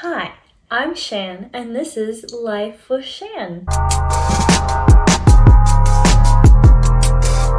Hi, I'm Shan, and this is Life with Shan.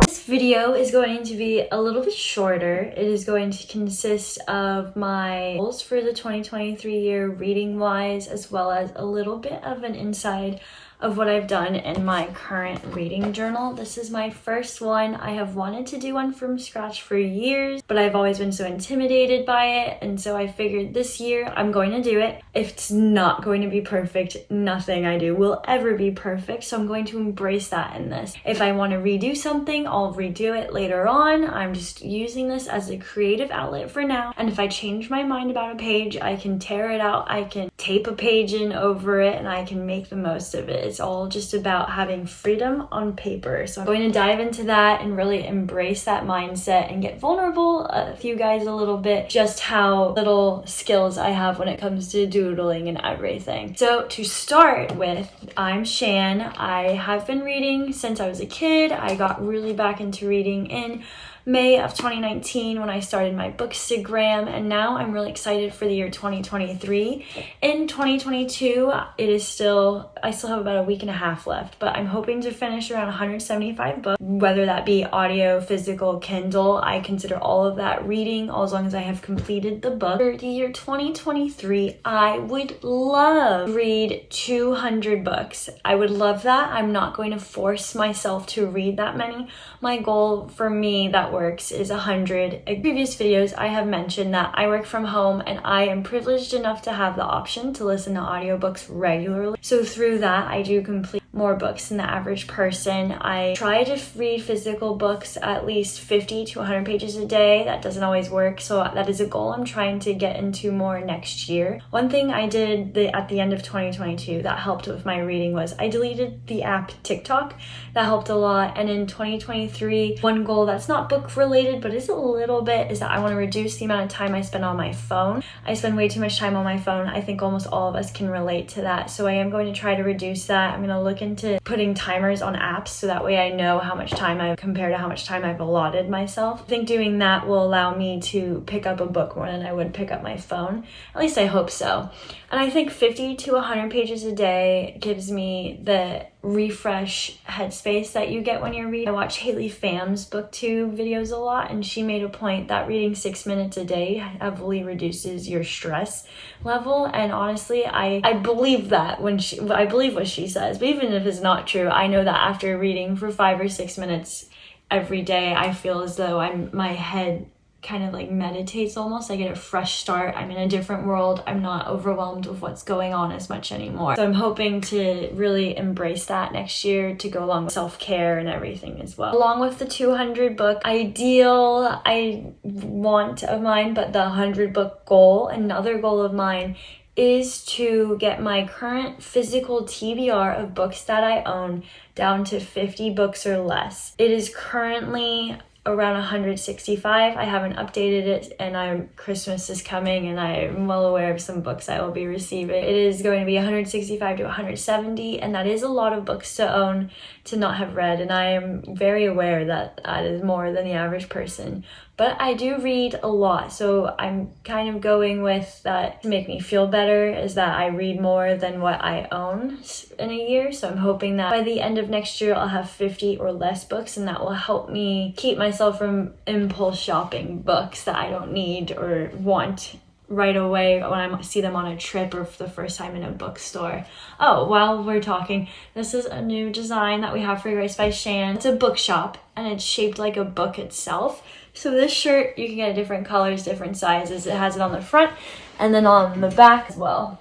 This video is going to be a little bit shorter. It is going to consist of my goals for the 2023 year reading-wise, as well as a little bit of an inside of what I've done in my current reading journal. This is my first one. I have wanted to do one from scratch for years, but I've always been so intimidated by it, and so I figured this year I'm going to do it. If it's not going to be perfect, nothing I do will ever be perfect, so I'm going to embrace that in this. If I want to redo something, I'll redo it later on. I'm just using this as a creative outlet for now, and if I change my mind about a page, I can tear it out, I can tape a page in over it, and I can make the most of it. It's all just about having freedom on paper. So I'm going to dive into that and really embrace that mindset and get vulnerable with you guys a little bit, just how little skills I have when it comes to doodling and everything. So to start with, I'm Shan. I have been reading since I was a kid. I got really back into reading in May of 2019 when I started my Bookstagram, and now I'm really excited for the year 2023. In 2022, I still have about a week and a half left, but I'm hoping to finish around 175 books, whether that be audio, physical, Kindle. I consider all of that reading, as long as I have completed the book. For the year 2023, I would love to read 200 books. I would love that. I'm not going to force myself to read that many. My goal for me that works is 100. In previous videos, I have mentioned that I work from home and I am privileged enough to have the option to listen to audiobooks regularly. So through that, I do complete more books than the average person. I try to read physical books at least 50 to 100 pages a day. That doesn't always work, so that is a goal I'm trying to get into more next year. One thing I did at the end of 2022 that helped with my reading was I deleted the app TikTok. That helped a lot. And in 2023, one goal that's not book related but is a little bit is that I want to reduce the amount of time I spend on my phone. I spend way too much time on my phone. I think almost all of us can relate to that, so I am going to try to reduce that. I'm going to look into putting timers on apps so that way I know how much time I've compared to how much time I've allotted myself. I think doing that will allow me to pick up a book more than I would pick up my phone. At least I hope so. And I think 50 to 100 pages a day gives me the refresh headspace that you get when you're reading. I watch Haley Pham's booktube videos a lot, and she made a point that reading 6 minutes a day heavily reduces your stress level, and honestly I believe that I believe what she says. But even if it's not true, I know that after reading for 5 or 6 minutes every day, I feel as though my head kind of like meditates almost. I get a fresh start. I'm in a different world. I'm not overwhelmed with what's going on as much anymore. So I'm hoping to really embrace that next year to go along with self-care and everything as well. Along with the 200 book ideal I want of mine, but the 100 book goal, another goal of mine is to get my current physical TBR of books that I own down to 50 books or less. It is currently around 165. I haven't updated it, and Christmas is coming and I'm well aware of some books I will be receiving. It is going to be 165 to 170, and that is a lot of books to own to not have read, and I am very aware that that is more than the average person. But I do read a lot, so I'm kind of going with that to make me feel better, is that I read more than what I own in a year. So I'm hoping that by the end of next year, I'll have 50 or less books, and that will help me keep myself from impulse shopping books that I don't need or want right away when I see them on a trip or for the first time in a bookstore. Oh, while we're talking, this is a new design that we have for Grace by Shan. It's a bookshop, and it's shaped like a book itself. So this shirt, you can get different colors, different sizes. It has it on the front and then on the back as well.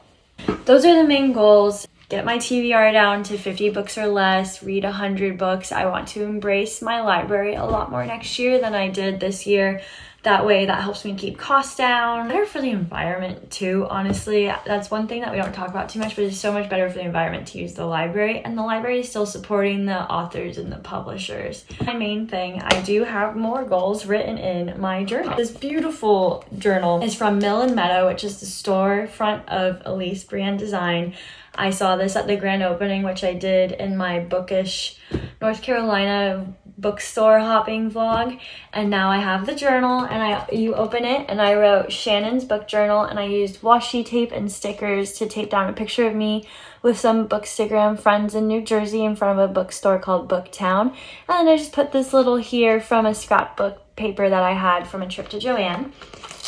Those are the main goals. Get my TBR down to 50 books or less, read 100 books. I want to embrace my library a lot more next year than I did this year. That way, that helps me keep costs down. Better for the environment too, honestly. That's one thing that we don't talk about too much, but it's so much better for the environment to use the library, and the library is still supporting the authors and the publishers. My main thing, I do have more goals written in my journal. This beautiful journal is from Mill and Meadow, which is the storefront of Elise Brand Design. I saw this at the grand opening, which I did in my bookish North Carolina bookstore hopping vlog, and now I have the journal, and you open it, and I wrote Shannon's book journal, and I used washi tape and stickers to tape down a picture of me with some Bookstagram friends in New Jersey in front of a bookstore called Booktown. And then I just put this little here from a scrapbook paper that I had from a trip to Joanne.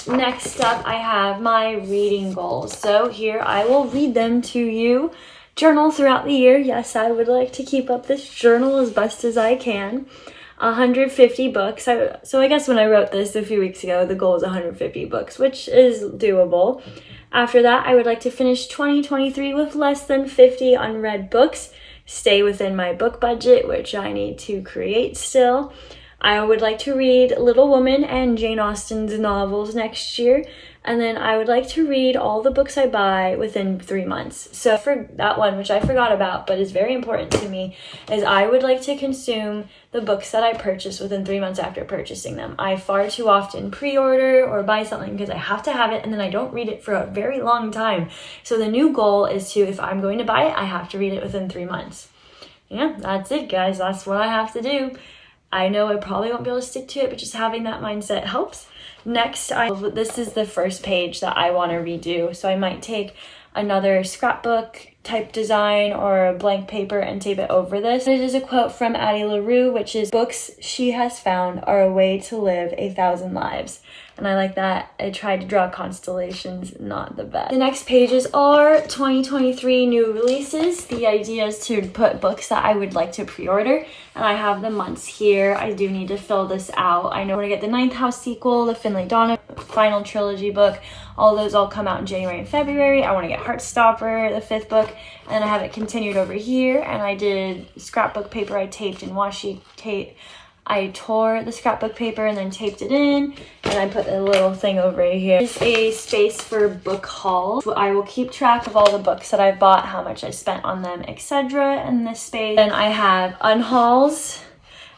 Next up, I have my reading goals. So here I will read them to you. Journal throughout the year. Yes, I would like to keep up this journal as best as I can. 150 books. So I guess when I wrote this a few weeks ago, the goal is 150 books, which is doable. After that, I would like to finish 2023 with less than 50 unread books. Stay within my book budget, which I need to create still. I would like to read Little Woman and Jane Austen's novels next year. And then I would like to read all the books I buy within 3 months. So for that one, which I forgot about, but is very important to me, is I would like to consume the books that I purchase within 3 months after purchasing them. I far too often pre-order or buy something because I have to have it and then I don't read it for a very long time. So the new goal is to, if I'm going to buy it, I have to read it within 3 months. Yeah, that's it, guys. That's what I have to do. I know I probably won't be able to stick to it, but just having that mindset helps. Next, this is the first page that I want to redo. So I might take another scrapbook type design or a blank paper and tape it over this. It is a quote from Addie LaRue, which is, "Books she has found are a way to live 1,000 lives." And I like that. I tried to draw constellations, not the best. The next pages are 2023 new releases. The idea is to put books that I would like to pre-order, and I have the months here. I do need to fill this out. I know when I get the Ninth House sequel, the Finlay Donna final trilogy book, all those all come out in January and February. I want to get Heartstopper, the 5th book, and then I have it continued over here, and I did scrapbook paper I taped in washi tape. I tore the scrapbook paper and then taped it in, and I put a little thing over here. There's a space for book hauls. I will keep track of all the books that I've bought, how much I spent on them, etc. in this space. Then I have unhauls,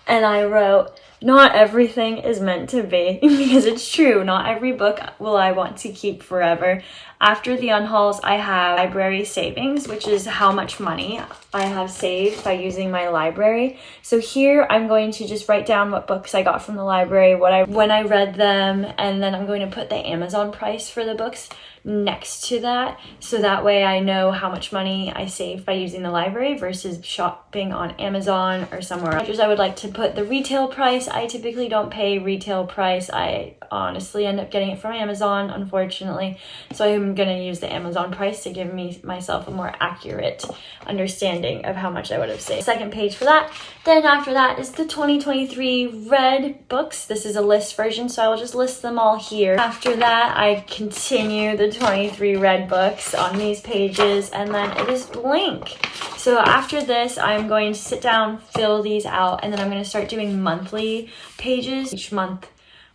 and I wrote, "Not everything is meant to be," because it's true. Not every book will I want to keep forever. After the unhauls, I have library savings, which is how much money I have saved by using my library. So here I'm going to just write down what books I got from the library, when I read them, and then I'm going to put the Amazon price for the books next to that, so that way I know how much money I saved by using the library versus shopping on Amazon or somewhere else. I would like to put the retail price. I typically don't pay retail price. I honestly end up getting it from Amazon, unfortunately. So I'm going to use the Amazon price to give myself a more accurate understanding of how much I would have saved. Second page for that. Then after that is the 2023 read books. This is a list version, so I will just list them all here. After that, I continue the 23 read books on these pages, and then it is blank. So after this, I'm going to sit down, fill these out, and then I'm going to start doing monthly pages. Each month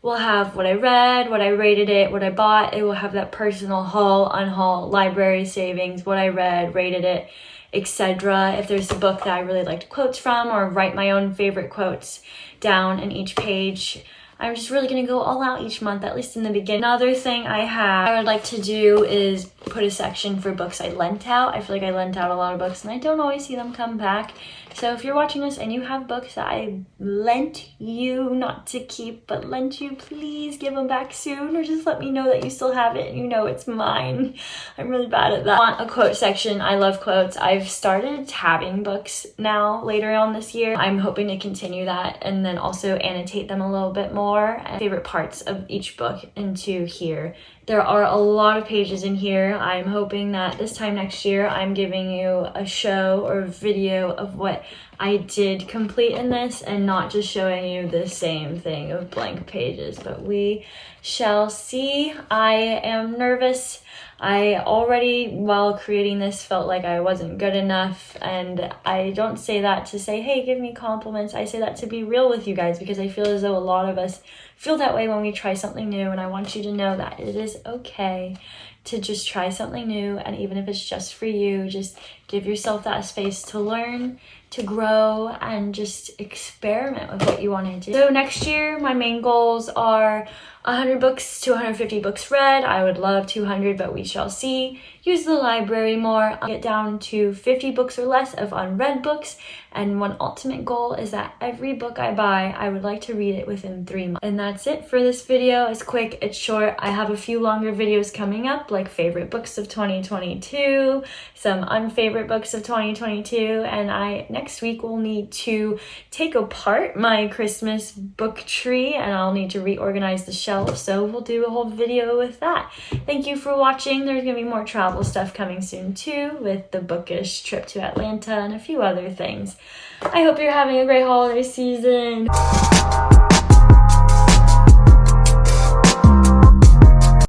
will have what I read, what I rated it, what I bought. It will have that personal haul, unhaul, library savings, what I read, rated it, etc. If there's a book that I really liked quotes from, or write my own favorite quotes down in each page. I'm just really going to go all out each month, at least in the beginning. Another thing I would like to do is put a section for books I lent out. I feel like I lent out a lot of books and I don't always see them come back. So if you're watching this and you have books that I lent you, not to keep, but lent you, please give them back soon, or just let me know that you still have it and you know it's mine. I'm really bad at that. I want a quote section. I love quotes. I've started tabbing books now later on this year. I'm hoping to continue that and then also annotate them a little bit more. And favorite parts of each book into here. There are a lot of pages in here. I'm hoping that this time next year I'm giving you a show or video of what I did complete in this and not just showing you the same thing of blank pages, but we shall see. I am nervous. I already, while creating this, felt like I wasn't good enough, and I don't say that to say, hey, give me compliments. I say that to be real with you guys, because I feel as though a lot of us feel that way when we try something new, and I want you to know that it is okay to just try something new, and even if it's just for you, just give yourself that space to learn, to grow and just experiment with what you want to do. So next year, my main goals are 100 books to 150 books read. I would love 200, but we shall see. Use the library more. I'll get down to 50 books or less of unread books. And one ultimate goal is that every book I buy, I would like to read it within 3 months. And that's it for this video. It's quick, it's short. I have a few longer videos coming up, like favorite books of 2022, some unfavorite books of 2022, and I next week will need to take apart my Christmas book tree and I'll need to reorganize the shelf, so we'll do a whole video with that. Thank you for watching. There's gonna be more travel stuff coming soon too, with the bookish trip to Atlanta and a few other things. I hope you're having a great holiday season.